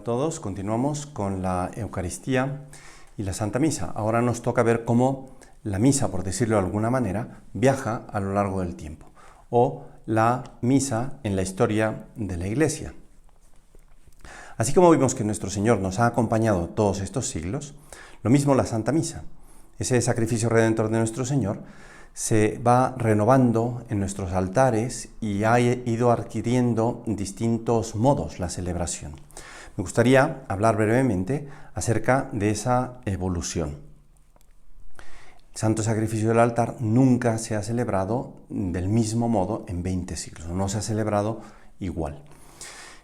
todos, continuamos con la Eucaristía y la Santa Misa. Ahora nos toca ver cómo la misa, por decirlo de alguna manera, viaja a lo largo del tiempo, o la misa en la historia de la Iglesia. Así como vimos que nuestro Señor nos ha acompañado todos estos siglos, lo mismo la Santa Misa. Ese sacrificio redentor de nuestro Señor se va renovando en nuestros altares y ha ido adquiriendo distintos modos la celebración. Me gustaría hablar brevemente acerca de esa evolución. El santo sacrificio del altar nunca se ha celebrado del mismo modo en 20 siglos, no se ha celebrado igual.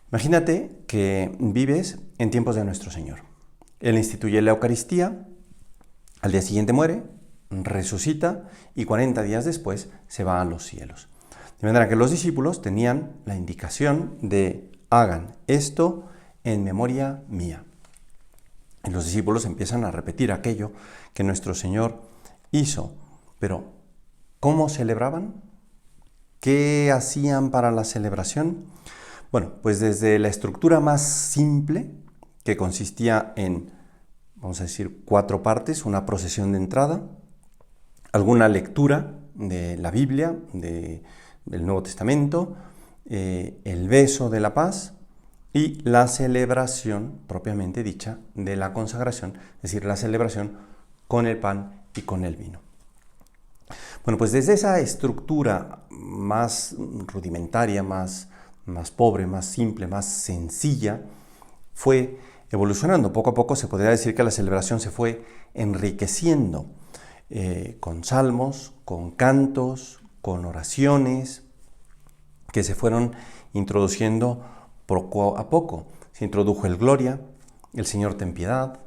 Imagínate que vives en tiempos de nuestro Señor. Él instituye la Eucaristía, al día siguiente muere, resucita y 40 días después se va a los cielos. De manera que los discípulos tenían la indicación de hagan esto en memoria mía. Y los discípulos empiezan a repetir aquello que nuestro Señor hizo. Pero, ¿cómo celebraban? ¿Qué hacían para la celebración? Bueno, pues desde la estructura más simple, que consistía en, vamos a decir, 4 partes, una procesión de entrada, alguna lectura de la Biblia, del Nuevo Testamento, el beso de la paz y la celebración propiamente dicha de la consagración, es decir, la celebración con el pan y con el vino. Bueno, pues desde esa estructura más rudimentaria, más pobre, más simple, más sencilla, fue evolucionando. Poco a poco se podría decir que la celebración se fue enriqueciendo con salmos, con cantos, con oraciones que se fueron introduciendo poco a poco. Se introdujo el Gloria, el Señor ten piedad,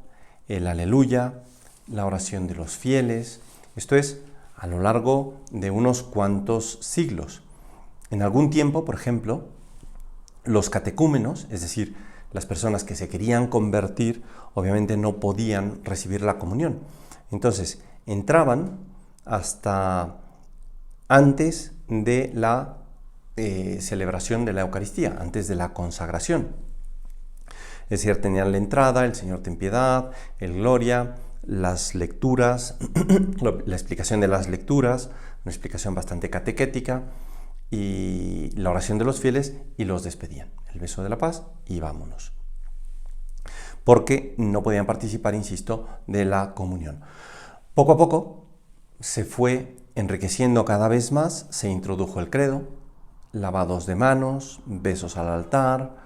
el Aleluya, la oración de los fieles. Esto es a lo largo de unos cuantos siglos. En algún tiempo, por ejemplo, los catecúmenos, es decir, las personas que se querían convertir, obviamente no podían recibir la comunión. Entonces, entraban hasta antes de la celebración de la Eucaristía, antes de la consagración. Es decir, tenían la entrada, el Señor ten piedad, el Gloria, las lecturas, la explicación de las lecturas, una explicación bastante catequética, y la oración de los fieles, y los despedían. El beso de la paz y vámonos. Porque no podían participar, insisto, de la comunión. Poco a poco se fue enriqueciendo cada vez más, se introdujo el credo, lavados de manos, besos al altar,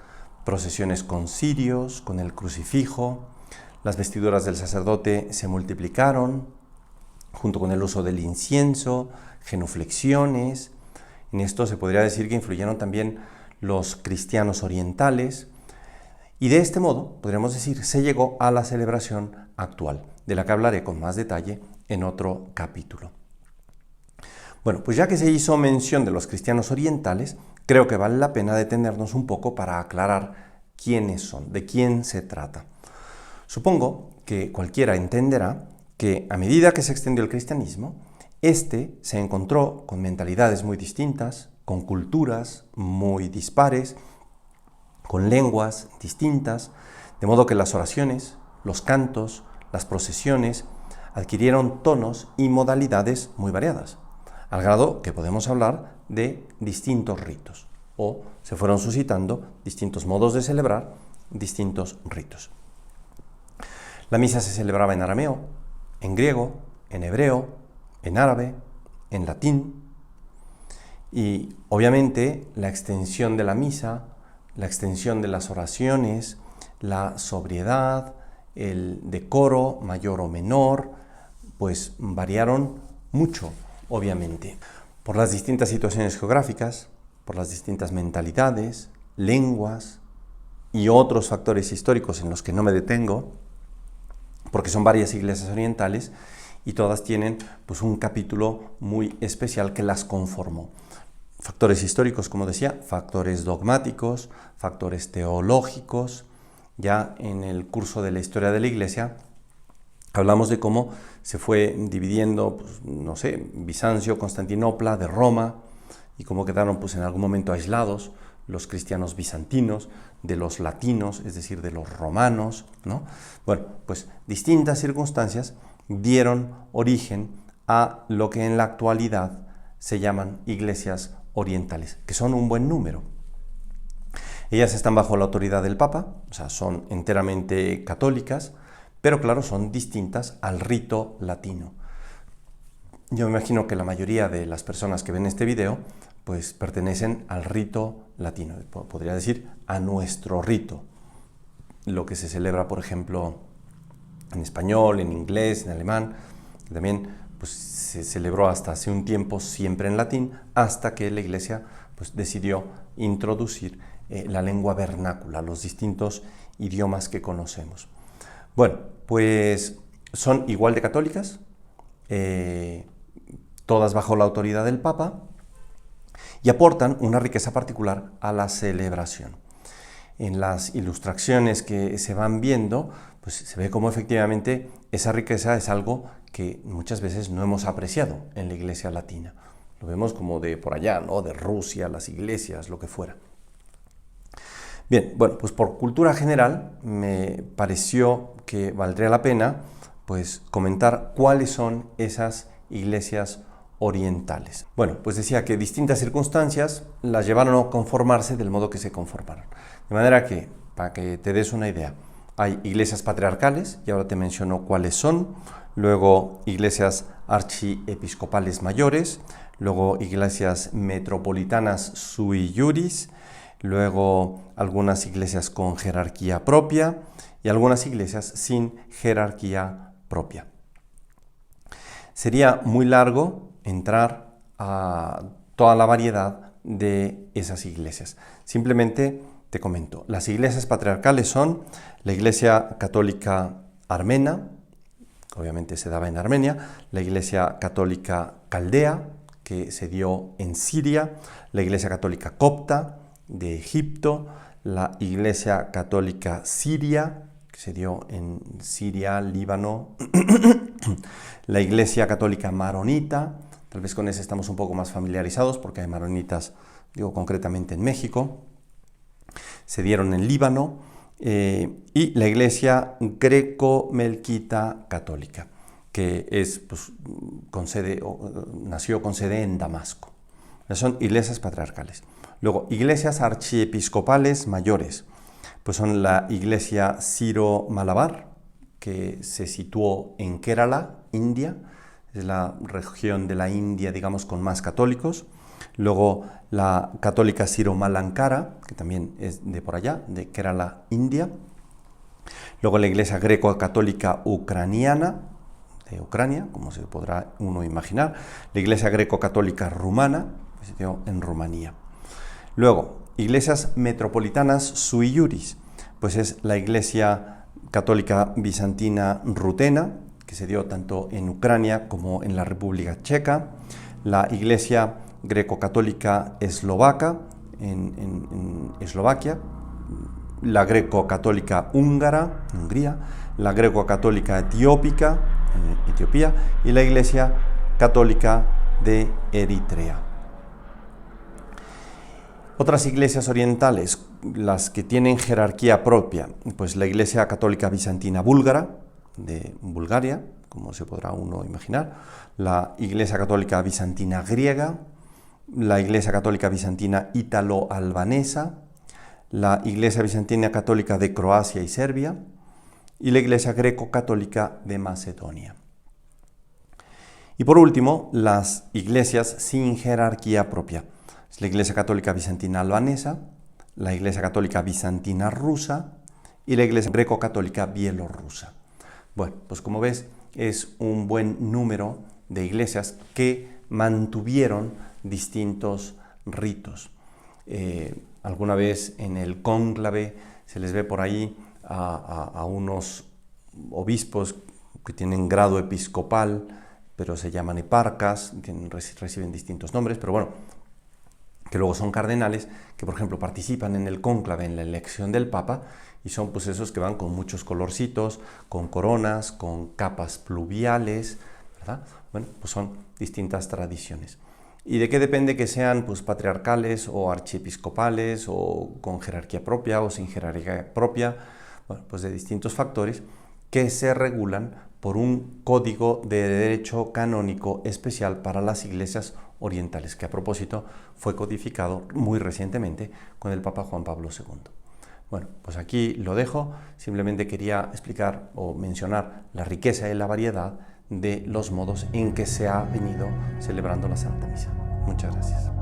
procesiones con cirios, con el crucifijo, las vestiduras del sacerdote se multiplicaron, junto con el uso del incienso, genuflexiones. En esto se podría decir que influyeron también los cristianos orientales, y de este modo, podríamos decir, se llegó a la celebración actual, de la que hablaré con más detalle en otro capítulo. Bueno, pues ya que se hizo mención de los cristianos orientales, creo que vale la pena detenernos un poco para aclarar quiénes son, de quién se trata. Supongo que cualquiera entenderá que a medida que se extendió el cristianismo, este se encontró con mentalidades muy distintas, con culturas muy dispares, con lenguas distintas, de modo que las oraciones, los cantos, las procesiones adquirieron tonos y modalidades muy variadas, al grado que podemos hablar de distintos ritos, o se fueron suscitando distintos modos de celebrar distintos ritos. La misa se celebraba en arameo, en griego, en hebreo, en árabe, en latín, y obviamente la extensión de la misa, la extensión de las oraciones, la sobriedad, el decoro mayor o menor, pues variaron mucho, obviamente, por las distintas situaciones geográficas, por las distintas mentalidades, lenguas y otros factores históricos en los que no me detengo, porque son varias iglesias orientales y todas tienen pues un capítulo muy especial que las conformó. Factores históricos, como decía, factores dogmáticos, factores teológicos. Ya en el curso de la historia de la Iglesia hablamos de cómo se fue dividiendo, pues, no sé, Bizancio, Constantinopla, de Roma, y cómo quedaron pues en algún momento aislados los cristianos bizantinos, de los latinos, es decir, de los romanos, ¿no? Bueno, pues distintas circunstancias dieron origen a lo que en la actualidad se llaman iglesias orientales, que son un buen número. Ellas están bajo la autoridad del Papa, o sea, son enteramente católicas, pero claro, son distintas al rito latino. Yo me imagino que la mayoría de las personas que ven este video pues pertenecen al rito latino, podría decir a nuestro rito. Lo que se celebra, por ejemplo, en español, en inglés, en alemán, que también pues, se celebró hasta hace un tiempo siempre en latín, hasta que la Iglesia pues, decidió introducir la lengua vernácula, los distintos idiomas que conocemos. Bueno, pues son igual de católicas, todas bajo la autoridad del Papa, y aportan una riqueza particular a la celebración. En las ilustraciones que se van viendo, pues se ve cómo efectivamente esa riqueza es algo que muchas veces no hemos apreciado en la Iglesia latina. Lo vemos como de por allá, ¿no? De Rusia, las iglesias, lo que fuera. Bien, bueno, pues por cultura general me pareció que valdría la pena pues comentar cuáles son esas iglesias orientales. Bueno, pues decía que distintas circunstancias las llevaron a conformarse del modo que se conformaron. De manera que, para que te des una idea, hay iglesias patriarcales, y ahora te menciono cuáles son, luego iglesias archiepiscopales mayores, luego iglesias metropolitanas sui iuris, luego algunas iglesias con jerarquía propia y algunas iglesias sin jerarquía propia. Sería muy largo entrar a toda la variedad de esas iglesias. Simplemente te comento, las iglesias patriarcales son la Iglesia Católica Armena, obviamente se daba en Armenia, la Iglesia Católica Caldea, que se dio en Siria, la Iglesia Católica Copta de Egipto, la Iglesia Católica Siria, que se dio en Siria, Líbano, la Iglesia Católica Maronita, tal vez con esa estamos un poco más familiarizados porque hay maronitas, digo concretamente en México, se dieron en Líbano, y la Iglesia Greco-Melquita Católica, que es, pues, nació con sede en Damasco. Son iglesias patriarcales. Luego, iglesias archiepiscopales mayores, pues son la Iglesia Siro-Malabar, que se situó en Kerala, India, es la región de la India, digamos, con más católicos. Luego la católica Siro-Malankara, que también es de por allá, de Kerala, India. Luego la iglesia greco-católica ucraniana, de Ucrania, como se podrá uno imaginar. La iglesia greco-católica rumana, que se dio en Rumanía. Luego, iglesias metropolitanas sui iuris, pues es la iglesia católica bizantina rutena, que se dio tanto en Ucrania como en la República Checa. La iglesia greco-católica eslovaca en Eslovaquia, la greco-católica húngara en Hungría, la greco-católica etiópica en Etiopía y la Iglesia Católica de Eritrea. Otras iglesias orientales, las que tienen jerarquía propia, pues la Iglesia Católica Bizantina Búlgara de Bulgaria, como se podrá uno imaginar, la Iglesia Católica Bizantina Griega, la Iglesia Católica Bizantina Ítalo-Albanesa, la Iglesia Bizantina Católica de Croacia y Serbia y la Iglesia Greco-Católica de Macedonia. Y por último, las iglesias sin jerarquía propia. Es la Iglesia Católica Bizantina Albanesa, la Iglesia Católica Bizantina Rusa y la Iglesia Greco-Católica Bielorrusa. Bueno, pues como ves, es un buen número de iglesias que mantuvieron distintos ritos. Alguna vez en el cónclave se les ve por ahí a unos obispos que tienen grado episcopal, pero se llaman eparcas, reciben distintos nombres, pero bueno, que luego son cardenales, que por ejemplo participan en el cónclave, en la elección del Papa, y son pues esos que van con muchos colorcitos, con coronas, con capas pluviales, ¿verdad? Bueno, pues son distintas tradiciones. ¿Y de qué depende que sean pues, patriarcales o archiepiscopales o con jerarquía propia o sin jerarquía propia? Bueno, pues de distintos factores que se regulan por un código de derecho canónico especial para las iglesias orientales, que a propósito fue codificado muy recientemente con el Papa Juan Pablo II. Bueno, pues aquí lo dejo, simplemente quería explicar o mencionar la riqueza y la variedad de los modos en que se ha venido celebrando la Santa Misa. Muchas gracias.